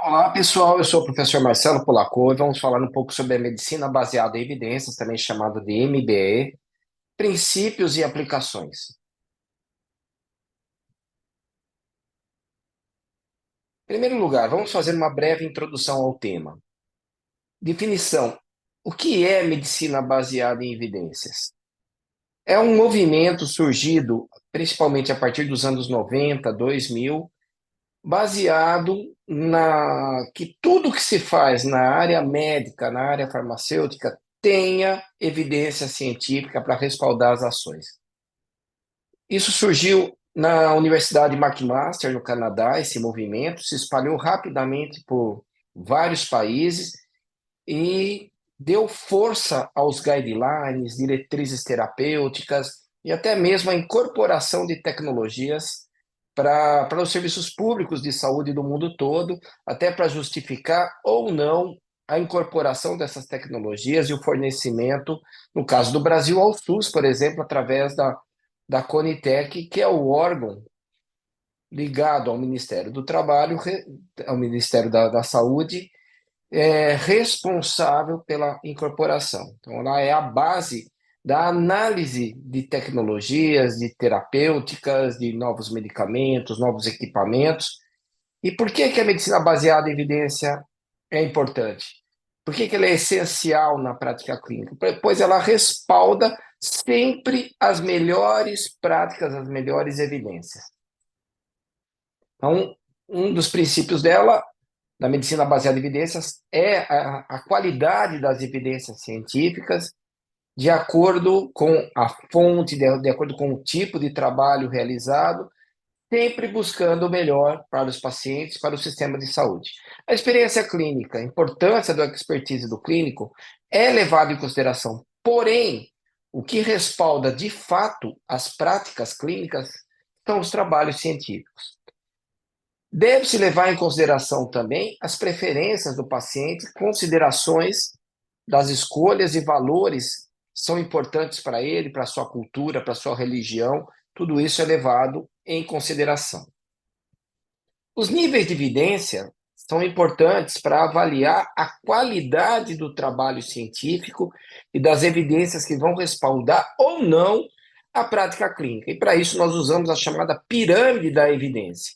Olá, pessoal. Eu sou o professor Marcelo Polacco e vamos falar um pouco sobre a medicina baseada em evidências, também chamada de MBE, princípios e aplicações. Em primeiro lugar, vamos fazer uma breve introdução ao tema. Definição: o que é medicina baseada em evidências? É um movimento surgido principalmente a partir dos anos 90, 2000, baseado na que tudo que se faz na área médica, na área farmacêutica, tenha evidência científica para respaldar as ações. Isso surgiu na Universidade McMaster, no Canadá, esse movimento se espalhou rapidamente por vários países e deu força aos guidelines, diretrizes terapêuticas e até mesmo a incorporação de tecnologias para os serviços públicos de saúde do mundo todo, até para justificar ou não a incorporação dessas tecnologias e o fornecimento, no caso do Brasil, ao SUS, por exemplo, através da Conitec, que é o órgão ligado ao Ministério do Trabalho, ao Ministério da Saúde, responsável pela incorporação. Então, ela é a base da análise de tecnologias, de terapêuticas, de novos medicamentos, novos equipamentos. E por que que a medicina baseada em evidência é importante? Por que que ela é essencial na prática clínica? Pois ela respalda sempre as melhores práticas, as melhores evidências. Então, um dos princípios dela da medicina baseada em evidências é a qualidade das evidências científicas de acordo com a fonte, de acordo com o tipo de trabalho realizado, sempre buscando o melhor para os pacientes, para o sistema de saúde. A experiência clínica, a importância da expertise do clínico é levada em consideração. Porém, o que respalda de fato as práticas clínicas são os trabalhos científicos. Deve-se levar em consideração também as preferências do paciente, considerações das escolhas e valores que são importantes para ele, para a sua cultura, para a sua religião. Tudo isso é levado em consideração. Os níveis de evidência são importantes para avaliar a qualidade do trabalho científico e das evidências que vão respaldar ou não a prática clínica. E para isso nós usamos a chamada pirâmide da evidência.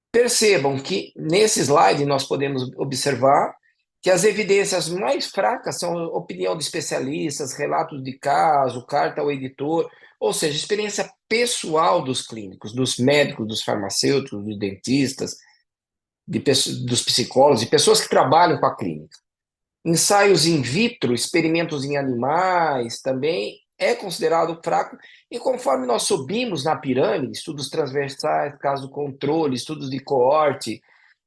Percebam que nesse slide nós podemos observar que as evidências mais fracas são opinião de especialistas, relatos de caso, carta ao editor, ou seja, experiência pessoal dos clínicos, dos médicos, dos farmacêuticos, dos dentistas, dos psicólogos, de pessoas que trabalham com a clínica. Ensaios in vitro, experimentos em animais, também é considerado fraco, e conforme nós subimos na pirâmide, estudos transversais, caso controle, estudos de coorte,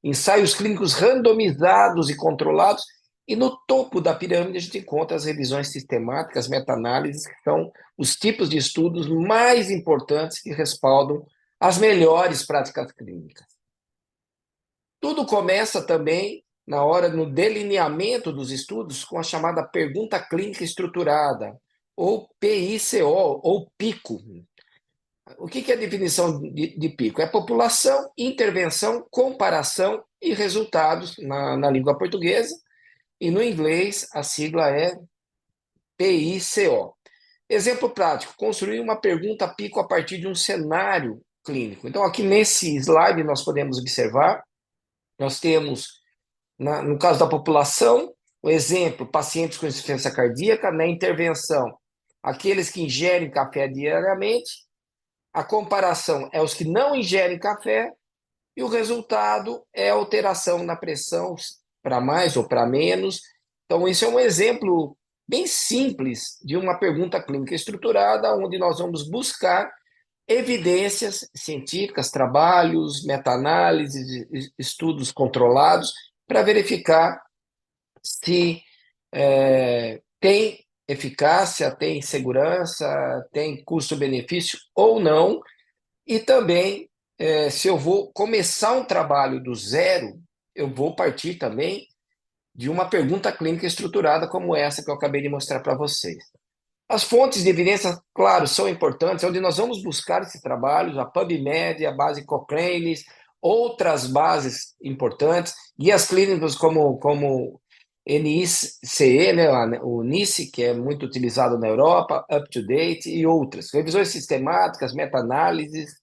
ensaios clínicos randomizados e controlados, e no topo da pirâmide a gente encontra as revisões sistemáticas, meta-análises, que são os tipos de estudos mais importantes que respaldam as melhores práticas clínicas. Tudo começa também na hora no delineamento dos estudos com a chamada pergunta clínica estruturada, ou PICO, ou PICO. O que é a definição de PICO? É população, intervenção, comparação e resultados na língua portuguesa, e no inglês a sigla é PICO. Exemplo prático, construir uma pergunta PICO a partir de um cenário clínico. Então, aqui nesse slide nós podemos observar, nós temos no caso da população, o exemplo, pacientes com insuficiência cardíaca, na intervenção, aqueles que ingerem café diariamente, a comparação é os que não ingerem café, e o resultado é alteração na pressão, para mais ou para menos. Então, isso é um exemplo bem simples de uma pergunta clínica estruturada, onde nós vamos buscar evidências científicas, trabalhos, meta-análises, estudos controlados, para verificar se tem eficácia, tem segurança, tem custo-benefício ou não, e também se eu vou começar um trabalho do zero, eu vou partir também de uma pergunta clínica estruturada como essa que eu acabei de mostrar para vocês. As fontes de evidência, claro, são importantes, é onde nós vamos buscar esses trabalhos, a PubMed, a base Cochrane, outras bases importantes, guias clínicos como NICE, né, o NICE, que é muito utilizado na Europa, UpToDate e outras. Revisões sistemáticas, meta-análises,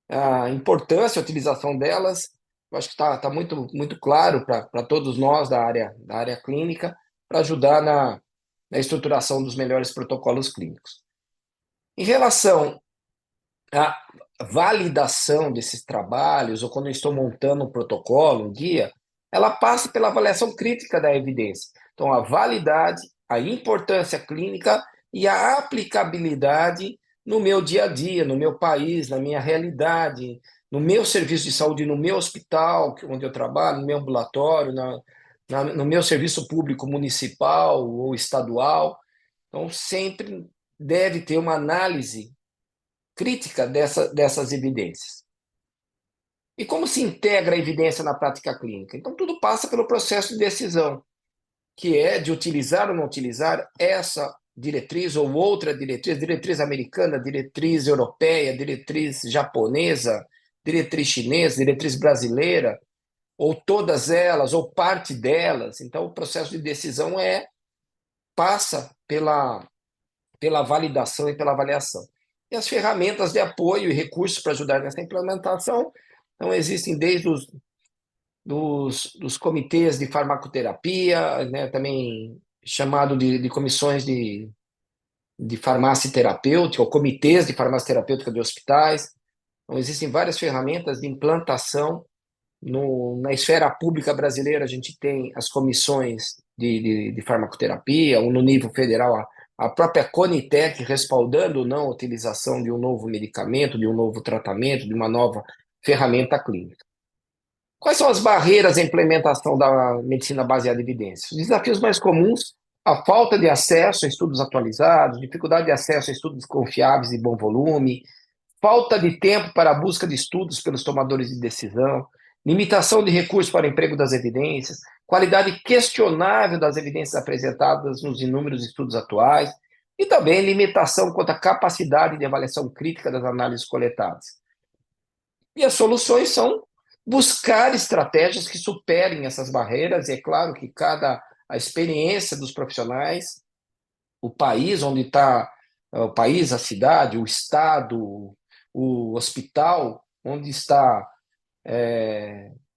a importância, a utilização delas, eu acho que está muito claro para todos nós da área clínica, para ajudar na estruturação dos melhores protocolos clínicos. Em relação à validação desses trabalhos, ou quando eu estou montando um protocolo, um guia, ela passa pela avaliação crítica da evidência. Então, a validade, a importância clínica e a aplicabilidade no meu dia a dia, no meu país, na minha realidade, no meu serviço de saúde, no meu hospital, onde eu trabalho, no meu ambulatório, no meu serviço público municipal ou estadual. Então, sempre deve ter uma análise crítica dessas evidências. E como se integra a evidência na prática clínica? Então, tudo passa pelo processo de decisão, que é de utilizar ou não utilizar essa diretriz ou outra diretriz americana, diretriz europeia, diretriz japonesa, diretriz chinesa, diretriz brasileira, ou todas elas, ou parte delas. Então, o processo de decisão passa pela validação e pela avaliação. E as ferramentas de apoio e recursos para ajudar nessa implementação, então existem desde dos comitês de farmacoterapia, né, também chamado de comissões de farmácia terapêutica, ou comitês de farmácia terapêutica de hospitais. Então, existem várias ferramentas de implantação. Na esfera pública brasileira, a gente tem as comissões de farmacoterapia, ou no nível federal, a própria Conitec respaldando ou não a utilização de um novo medicamento, de um novo tratamento, de uma nova ferramenta clínica. Quais são as barreiras à implementação da medicina baseada em evidências? Os desafios mais comuns, a falta de acesso a estudos atualizados, dificuldade de acesso a estudos confiáveis e bom volume, falta de tempo para a busca de estudos pelos tomadores de decisão, limitação de recursos para o emprego das evidências, qualidade questionável das evidências apresentadas nos inúmeros estudos atuais e também limitação quanto à capacidade de avaliação crítica das análises coletadas. E as soluções são buscar estratégias que superem essas barreiras, e é claro que a experiência dos profissionais, o país onde está, o país, a cidade, o estado, o hospital, onde está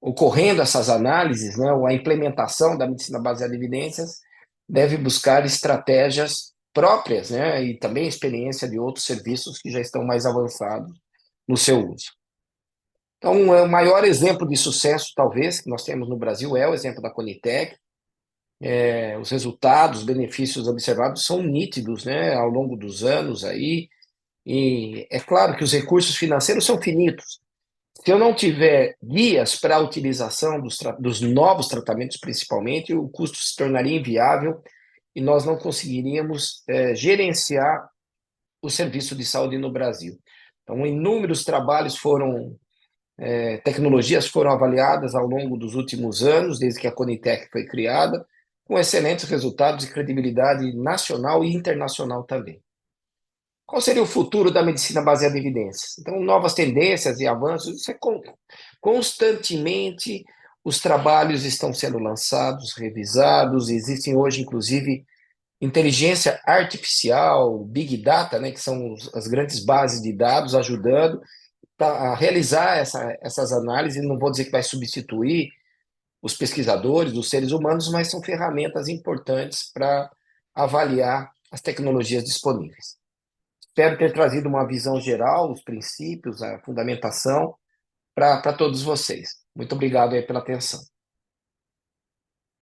ocorrendo essas análises, né, ou a implementação da medicina baseada em evidências, deve buscar estratégias próprias, né, e também experiência de outros serviços que já estão mais avançados no seu uso. Então, o maior exemplo de sucesso, talvez, que nós temos no Brasil é o exemplo da Conitec. Os resultados, os benefícios observados são nítidos, né, ao longo dos anos aí, e é claro que os recursos financeiros são finitos. Se eu não tiver guias para a utilização dos novos tratamentos, principalmente, o custo se tornaria inviável e nós não conseguiríamos gerenciar o serviço de saúde no Brasil. Então, inúmeros trabalhos tecnologias foram avaliadas ao longo dos últimos anos, desde que a Conitec foi criada, com excelentes resultados e credibilidade nacional e internacional também. Qual seria o futuro da medicina baseada em evidências? Então, novas tendências e avanços, constantemente os trabalhos estão sendo lançados, revisados, existem hoje, inclusive, inteligência artificial, Big Data, né, que são as grandes bases de dados, ajudando a realizar essas análises. Não vou dizer que vai substituir os pesquisadores, os seres humanos, mas são ferramentas importantes para avaliar as tecnologias disponíveis. Espero ter trazido uma visão geral, os princípios, a fundamentação para todos vocês. Muito obrigado aí pela atenção.